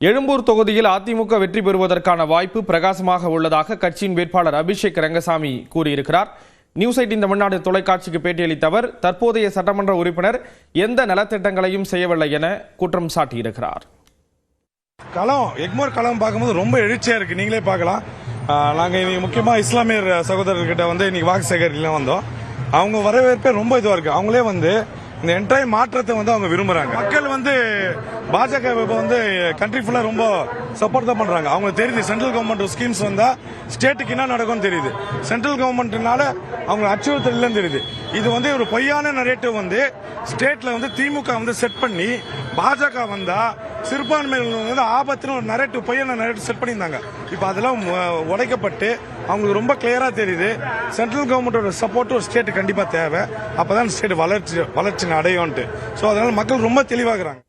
எழும்பூர் தொகுதியில் அதிமுக வெற்றி பெறுவதற்கான வாய்ப்பு பிரகாசமாக உள்ளதாக கட்சியின் வேட்பாளர் அபிஷேக் ரங்கசாமி கூறியிருக்கிறார். நியூஸ் 18 தமிழ்நாடு தொலைக்காட்சிக்கு பேட்டியளித்த அவர் தற்போதைய சட்டமன்ற உறுப்பினர் எந்த நலத்திட்டங்களையும் செய்யவில்லை என குற்றம் சாட்டியிருக்கிறார். எக்மோர் களம் பார்க்கும்போது ரொம்ப எழுச்சியா இருக்கு. நீங்களே பார்க்கலாம். நாங்க இன்னைக்கு முக்கியமா இஸ்லாமியர் சகோதரர்கிட்ட இன்னைக்கு வாக்கு சேகரிக்கலாம் வந்தோம். அவங்க வரவேற்பே ரொம்ப இதுவா இருக்கு. அவங்களே இந்த என்டையர் மாற்றத்தை அவங்க விரும்புறாங்க. மக்கள் பாஜக கண்ட்ரி ஃபுல்லா ரொம்ப சப்போர்ட் தான் பண்றாங்க. அவங்களுக்கு தெரியுது சென்ட்ரல் கவர்மெண்ட் ஸ்கீம்ஸ் வந்தா ஸ்டேட்டுக்கு என்ன நடக்கும்னு தெரியுது. சென்ட்ரல் கவர்மெண்ட்னால அவங்க அச்சுறுத்தல் இல்லைன்னு தெரியுது. இது ஒரு பொய்யான நரேட்டிவ் ஸ்டேட்ல திமுக செட் பண்ணி பாஜக வந்தா சிறுபான்மையினர் ஆபத்துன்னு ஒரு நரேட்டிவ் பொய்யான நரேட்டிவ் செட் பண்ணியிருந்தாங்க. இப்ப அதெல்லாம் உடைக்கப்பட்டு அவங்களுக்கு ரொம்ப கிளியரா தெரியுது சென்ட்ரல் கவர்மெண்டோட சப்போர்ட் ஒரு ஸ்டேட் கண்டிப்பா தேவை. அப்பதான் ஸ்டேட் வளர்ச்சி அடையும். சோ அதனால மக்கள் ரொம்ப தெளிவாகிறாங்க.